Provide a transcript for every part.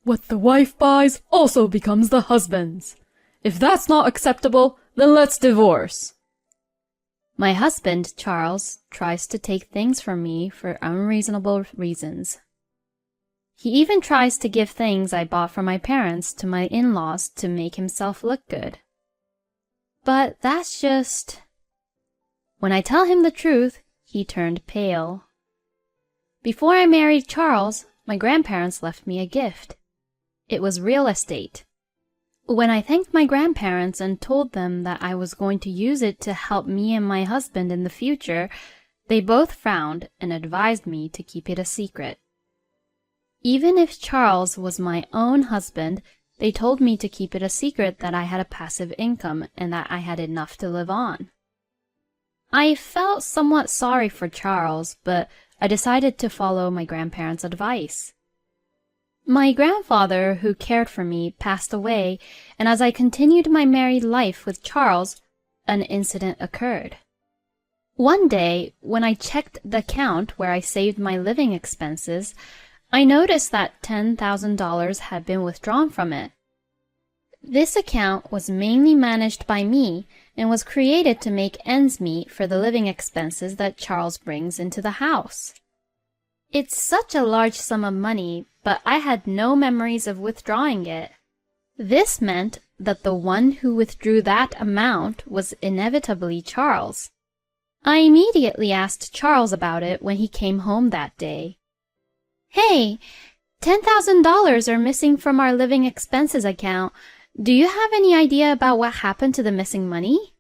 What the wife buys also becomes the husband's. If that's not acceptable, then let's divorce. My husband, Charles, tries to take things from me for unreasonable reasons. He even tries to give things I bought for my parents to my in-laws to make himself look good. But that's just... When I tell him the truth, he turned pale. Before I married Charles, my grandparents left me a gift. It was real estate. When I thanked my grandparents and told them that I was going to use it to help me and my husband in the future, they both frowned and advised me to keep it a secret. Even if Charles was my own husband, they told me to keep it a secret that I had a passive income and that I had enough to live on. I felt somewhat sorry for Charles, but I decided to follow my grandparents' advice. My grandfather, who cared for me, passed away, and as I continued my married life with Charles, an incident occurred. One day, when I checked the account where I saved my living expenses, I noticed that $10,000 had been withdrawn from it. This account was mainly managed by me and was created to make ends meet for the living expenses that Charles brings into the house. It's such a large sum of money, but I had no memories of withdrawing it. This meant that the one who withdrew that amount was inevitably Charles. I immediately asked Charles about it when he came home that day. "Hey, $10,000 are missing from our living expenses account. Do you have any idea about what happened to the missing money?"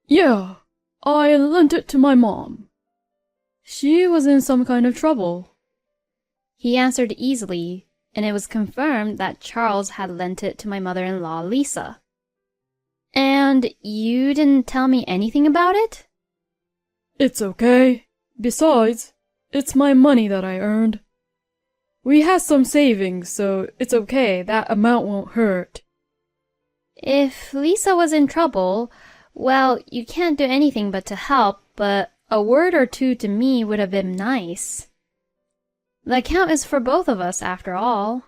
Yeah, I lent it to my mom. She was in some kind of trouble. He answered easily, and it was confirmed that Charles had lent it to my mother-in-law, Lisa. "And you didn't tell me anything about it?" It's okay. Besides, it's my money that I earned. We had some savings, so it's okay. That amount won't hurt. If Lisa was in trouble, well, you can't do anything but to help, but a word or two to me would have been nice. The account is for both of us, after all.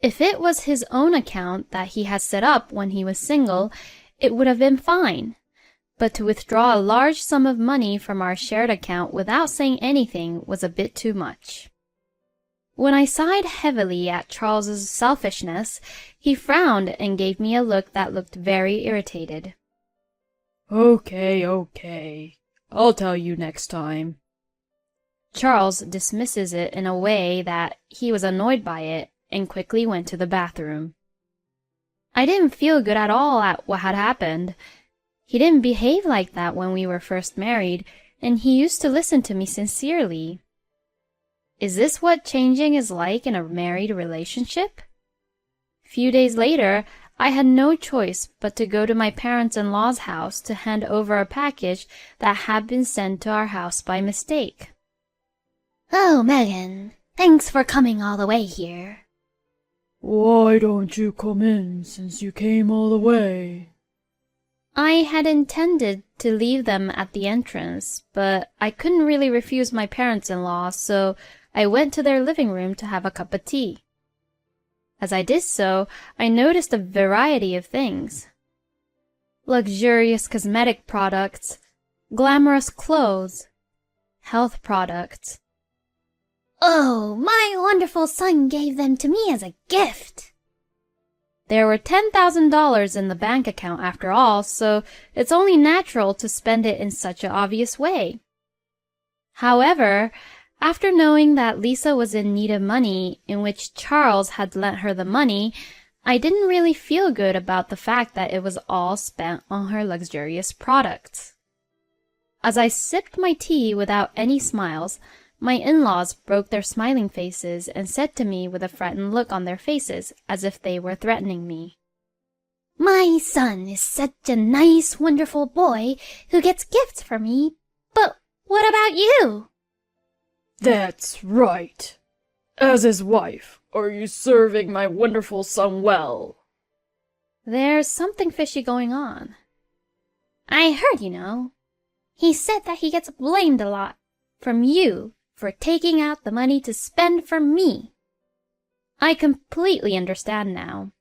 If it was his own account that he had set up when he was single, it would have been fine. But to withdraw a large sum of money from our shared account without saying anything was a bit too much. When I sighed heavily at Charles's selfishness, he frowned and gave me a look that looked very irritated. Okay. I'll tell you next time. Charles dismisses it in a way that he was annoyed by it and quickly went to the bathroom. I didn't feel good at all at what had happened. He didn't behave like that when we were first married, and he used to listen to me sincerely. Is this what changing is like in a married relationship? Few days later, I had no choice but to go to my parents-in-law's house to hand over a package that had been sent to our house by mistake. "Oh, Megan, thanks for coming all the way here." Why don't you come in since you came all the way? I had intended to leave them at the entrance, but I couldn't really refuse my parents-in-law, so I went to their living room to have a cup of tea. As I did so, I noticed a variety of things. Luxurious cosmetic products, glamorous clothes, health products. "Oh, my wonderful son gave them to me as a gift." There were $10,000 in the bank account after all, so it's only natural to spend it in such an obvious way. However, after knowing that Lisa was in need of money, in which Charles had lent her the money, I didn't really feel good about the fact that it was all spent on her luxurious products. As I sipped my tea without any smiles, my in-laws broke their smiling faces and said to me with a frightened look on their faces, as if they were threatening me, "My son is such a nice, wonderful boy who gets gifts from me, but what about you?" That's right. As his wife, are you serving my wonderful son well? There's something fishy going on. "I heard, you know. He said that he gets blamed a lot from you for taking out the money to spend for me." I completely understand now.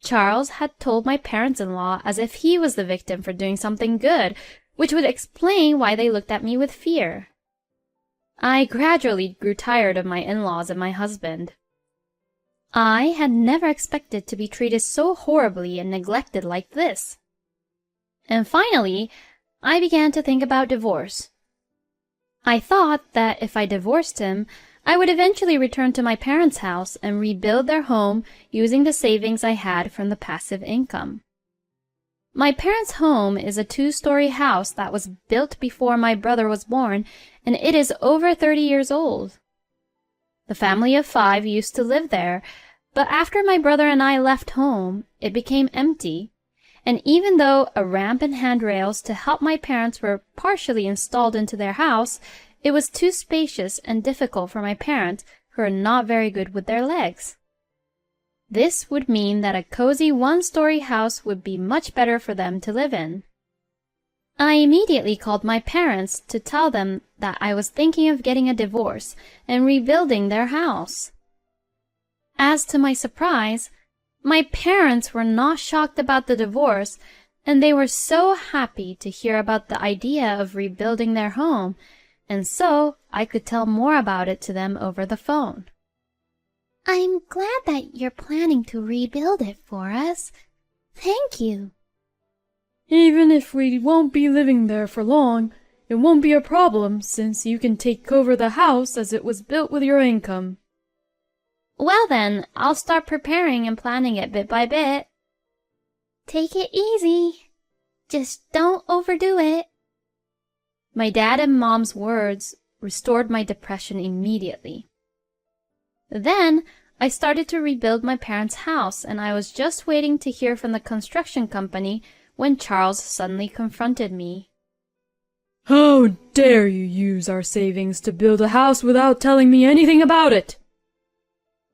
Charles had told my parents-in-law as if he was the victim for doing something good, which would explain why they looked at me with fear. I gradually grew tired of my in-laws and my husband. I had never expected to be treated so horribly and neglected like this. And finally, I began to think about divorce. I thought that if I divorced him, I would eventually return to my parents' house and rebuild their home using the savings I had from the passive income. My parents' home is a 2-story house that was built before my brother was born, and it is over 30 years old. The family of 5 used to live there, but after my brother and I left home, it became empty, and even though a ramp and handrails to help my parents were partially installed into their house, it was too spacious and difficult for my parents, who are not very good with their legs. This would mean that a cozy 1-story house would be much better for them to live in. I immediately called my parents to tell them that I was thinking of getting a divorce and rebuilding their house. As to my surprise, my parents were not shocked about the divorce, and they were so happy to hear about the idea of rebuilding their home, and so I could tell more about it to them over the phone. I'm glad that you're planning to rebuild it for us. Thank you. Even if we won't be living there for long, it won't be a problem since you can take over the house as it was built with your income. Well then, I'll start preparing and planning it bit by bit. Take it easy. Just don't overdo it. My dad and mom's words restored my depression immediately. Then, I started to rebuild my parents' house, and I was just waiting to hear from the construction company when Charles suddenly confronted me. How dare you use our savings to build a house without telling me anything about it?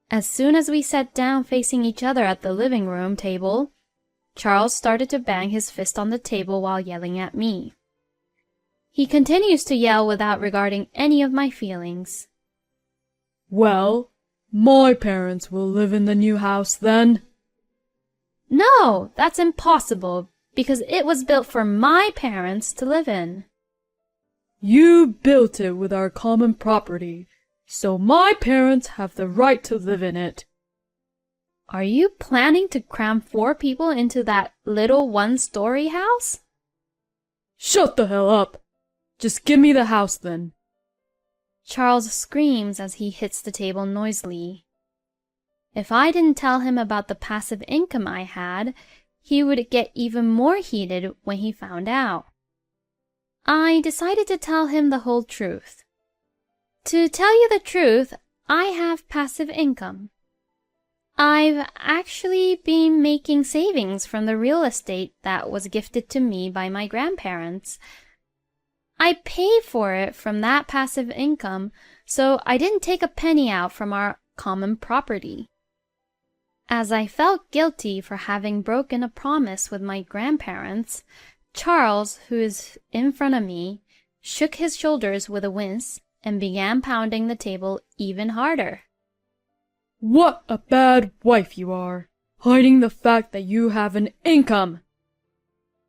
As soon as we sat down facing each other at the living room table, Charles started to bang his fist on the table while yelling at me. He continues to yell without regarding any of my feelings. Well, my parents will live in the new house then. No, that's impossible, because it was built for my parents to live in. You built it with our common property, so my parents have the right to live in it. Are you planning to cram 4 people into that little 1-story house? Shut the hell up! Just give me the house then. Charles screams as he hits the table noisily. If I didn't tell him about the passive income I had, he would get even more heated when he found out. I decided to tell him the whole truth. To tell you the truth, I have passive income. I've actually been making savings from the real estate that was gifted to me by my grandparents. I paid for it from that passive income, so I didn't take a penny out from our common property. As I felt guilty for having broken a promise with my grandparents, Charles, who is in front of me, shook his shoulders with a wince and began pounding the table even harder. What a bad wife you are, hiding the fact that you have an income.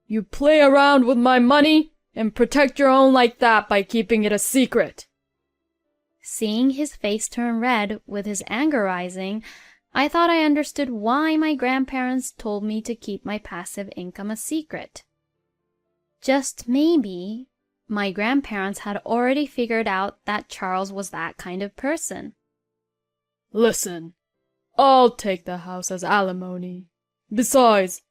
You play around with my money and protect your own like that by keeping it a secret. Seeing his face turn red with his anger rising, I thought I understood why my grandparents told me to keep my passive income a secret. Just maybe, my grandparents had already figured out that Charles was that kind of person. Listen, I'll take the house as alimony. Besides,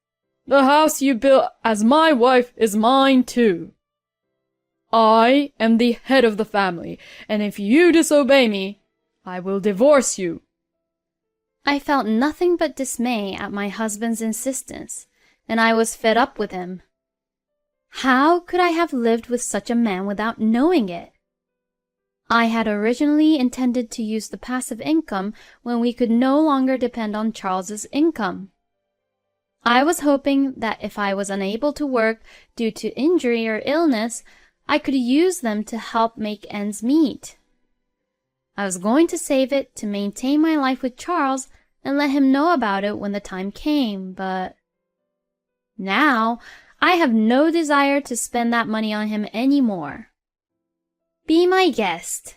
the house you built as my wife is mine too. I am the head of the family, and if you disobey me, I will divorce you. I felt nothing but dismay at my husband's insistence, and I was fed up with him. How could I have lived with such a man without knowing it? I had originally intended to use the passive income when we could no longer depend on Charles's income. I was hoping that if I was unable to work due to injury or illness, I could use them to help make ends meet. I was going to save it to maintain my life with Charles and let him know about it when the time came, but now I have no desire to spend that money on him anymore. Be my guest.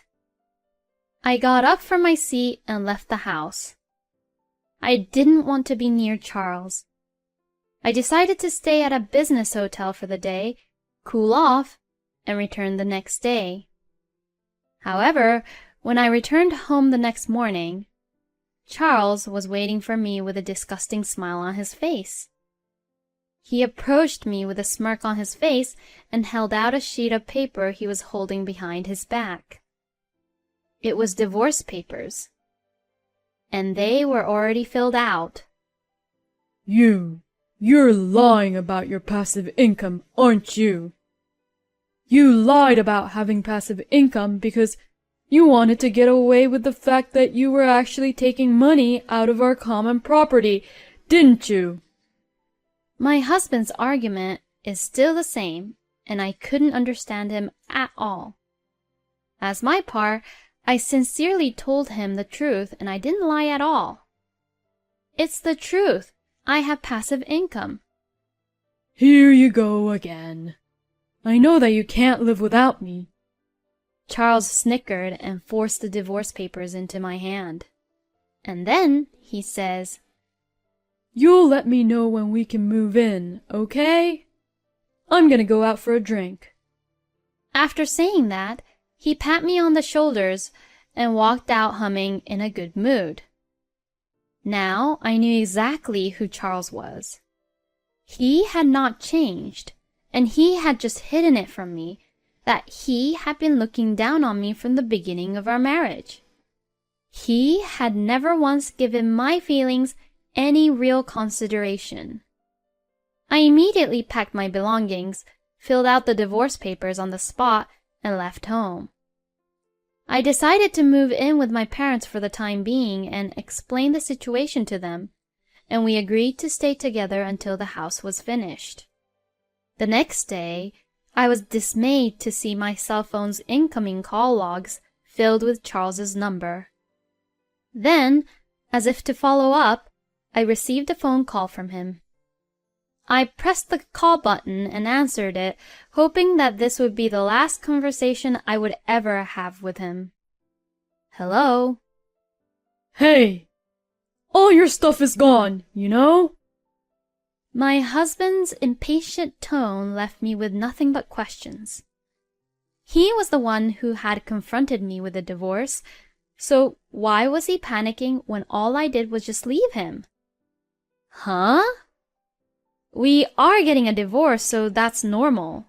I got up from my seat and left the house. I didn't want to be near Charles. I decided to stay at a business hotel for the day, cool off, and return the next day. However, when I returned home the next morning, Charles was waiting for me with a disgusting smile on his face. He approached me with a smirk on his face and held out a sheet of paper he was holding behind his back. It was divorce papers, and they were already filled out. You're lying about your passive income, aren't you? You lied about having passive income because you wanted to get away with the fact that you were actually taking money out of our common property, didn't you? My husband's argument is still the same, and I couldn't understand him at all. As my part, I sincerely told him the truth, and I didn't lie at all. It's the truth. I have passive income. Here you go again. I know that you can't live without me. Charles snickered and forced the divorce papers into my hand. And then he says, You'll let me know when we can move in, okay? I'm gonna go out for a drink. After saying that, he pat me on the shoulders and walked out humming in a good mood. Now I knew exactly who Charles was. He had not changed, and he had just hidden it from me that he had been looking down on me from the beginning of our marriage. He had never once given my feelings any real consideration. I immediately packed my belongings, filled out the divorce papers on the spot, and left home. I decided to move in with my parents for the time being and explain the situation to them, and we agreed to stay together until the house was finished. The next day, I was dismayed to see my cell phone's incoming call logs filled with Charles's number. Then, as if to follow up, I received a phone call from him. I pressed the call button and answered it, hoping that this would be the last conversation I would ever have with him. Hello? Hey! All your stuff is gone, you know? My husband's impatient tone left me with nothing but questions. He was the one who had confronted me with a divorce, so why was he panicking when all I did was just leave him? Huh? We are getting a divorce, so that's normal.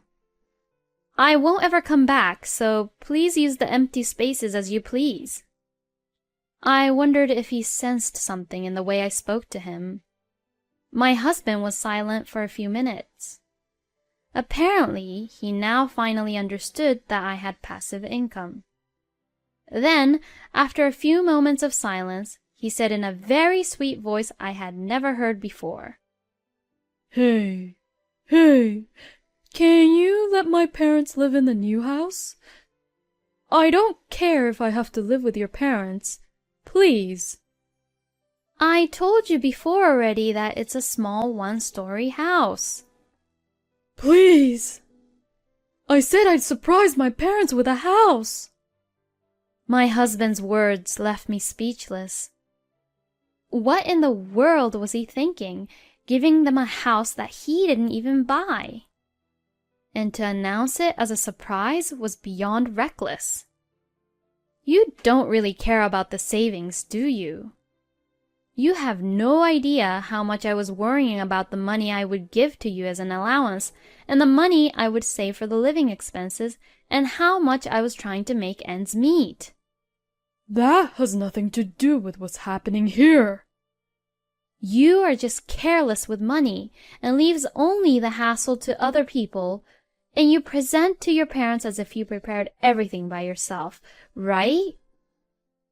I won't ever come back, so please use the empty spaces as you please. I wondered if he sensed something in the way I spoke to him. My husband was silent for a few minutes. Apparently, he now finally understood that I had passive income. Then, after a few moments of silence, he said in a very sweet voice I had never heard before, Hey, can you let my parents live in the new house? I don't care if I have to live with your parents. Please. I told you before already that it's a small one-story house. Please. I said I'd surprise my parents with a house. My husband's words left me speechless. What in the world was he thinking, giving them a house that he didn't even buy? And to announce it as a surprise was beyond reckless. You don't really care about the savings, do you? You have no idea how much I was worrying about the money I would give to you as an allowance, and the money I would save for the living expenses, and how much I was trying to make ends meet. That has nothing to do with what's happening here. You are just careless with money and leaves only the hassle to other people, and you present to your parents as if you prepared everything by yourself, right?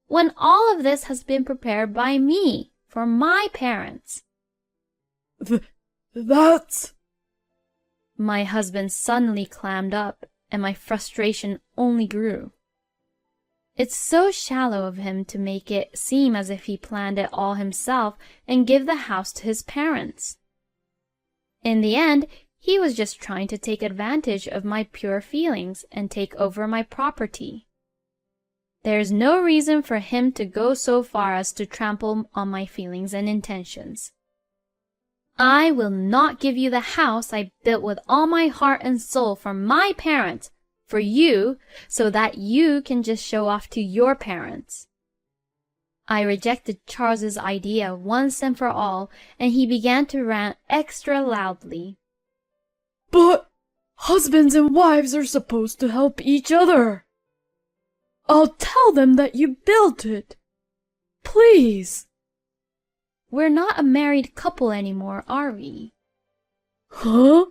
When all of this has been prepared by me for my parents. That's... My husband suddenly clammed up, and my frustration only grew. It's so shallow of him to make it seem as if he planned it all himself and give the house to his parents. In the end, he was just trying to take advantage of my pure feelings and take over my property. There's no reason for him to go so far as to trample on my feelings and intentions. I will not give you the house I built with all my heart and soul for my parents, for you, so that you can just show off to your parents. I rejected Charles's idea once and for all, and he began to rant extra loudly. But husbands and wives are supposed to help each other. I'll tell them that you built it. Please. We're not a married couple anymore, are we? Huh?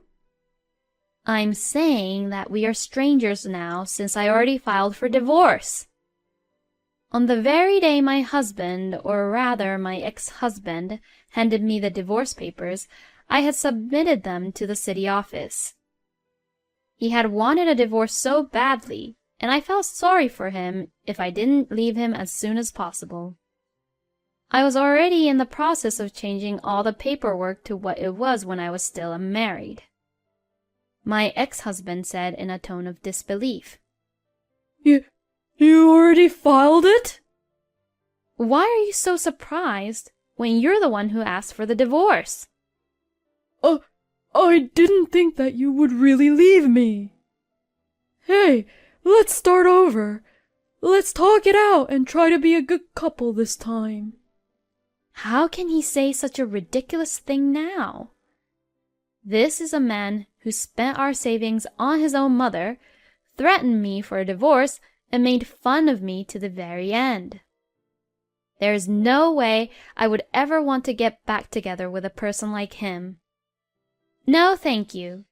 I'm saying that we are strangers now since I already filed for divorce. On the very day my husband, or rather my ex-husband, handed me the divorce papers, I had submitted them to the city office. He had wanted a divorce so badly, and I felt sorry for him if I didn't leave him as soon as possible. I was already in the process of changing all the paperwork to what it was when I was still unmarried. My ex-husband said in a tone of disbelief. You already filed it? Why are you so surprised when you're the one who asked for the divorce? I didn't think that you would really leave me. Hey, let's start over. Let's talk it out and try to be a good couple this time. How can he say such a ridiculous thing now? This is a man who spent our savings on his own mother, threatened me for a divorce, and made fun of me to the very end. There is no way I would ever want to get back together with a person like him. No, thank you.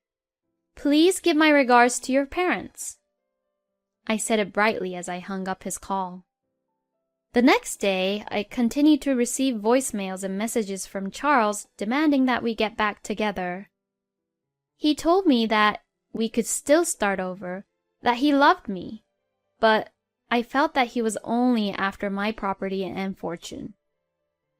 Please give my regards to your parents. I said it brightly as I hung up his call. The next day, I continued to receive voicemails and messages from Charles demanding that we get back together. He told me that we could still start over, that he loved me, but I felt that he was only after my property and fortune.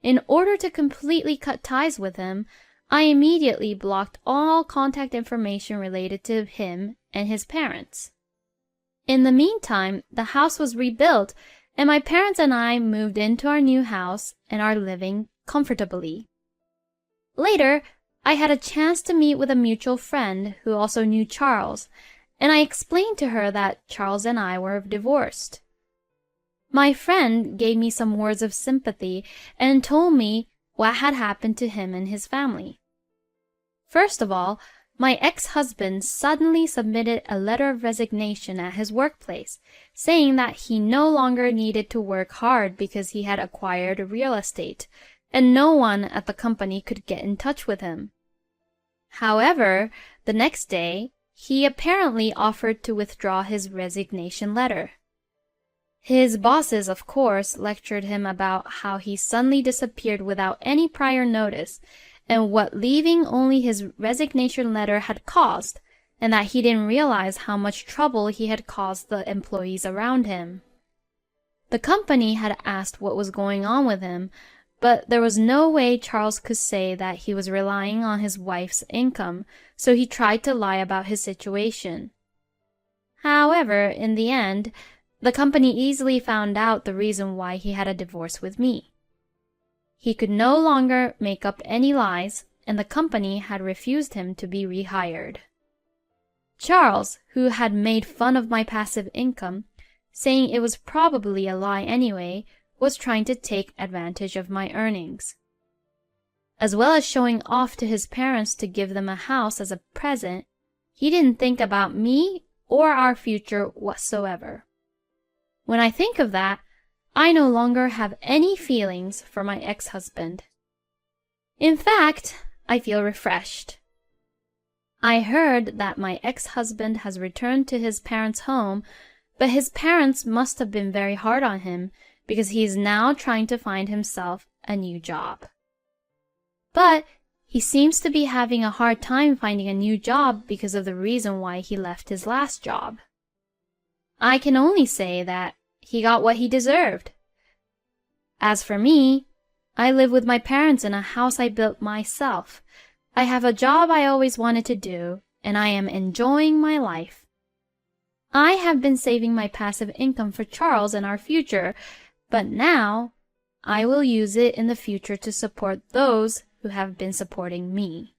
In order to completely cut ties with him, I immediately blocked all contact information related to him and his parents. In the meantime, the house was rebuilt, and my parents and I moved into our new house and are living comfortably. Later, I had a chance to meet with a mutual friend who also knew Charles, and I explained to her that Charles and I were divorced. My friend gave me some words of sympathy and told me what had happened to him and his family. First of all, my ex-husband suddenly submitted a letter of resignation at his workplace, saying that he no longer needed to work hard because he had acquired real estate, and no one at the company could get in touch with him. However, the next day, he apparently offered to withdraw his resignation letter. His bosses, of course, lectured him about how he suddenly disappeared without any prior notice, and what leaving only his resignation letter had caused, and that he didn't realize how much trouble he had caused the employees around him. The company had asked what was going on with him, but there was no way Charles could say that he was relying on his wife's income, so he tried to lie about his situation. However, in the end, the company easily found out the reason why he had a divorce with me. He could no longer make up any lies, and the company had refused him to be rehired. Charles, who had made fun of my passive income, saying it was probably a lie anyway, was trying to take advantage of my earnings. As well as showing off to his parents to give them a house as a present, he didn't think about me or our future whatsoever. When I think of that, I no longer have any feelings for my ex-husband. In fact, I feel refreshed. I heard that my ex-husband has returned to his parents' home, but his parents must have been very hard on him because he is now trying to find himself a new job. But he seems to be having a hard time finding a new job because of the reason why he left his last job. I can only say that he got what he deserved. As for me, I live with my parents in a house I built myself. I have a job I always wanted to do, and I am enjoying my life. I have been saving my passive income for Charles and our future, but now I will use it in the future to support those who have been supporting me.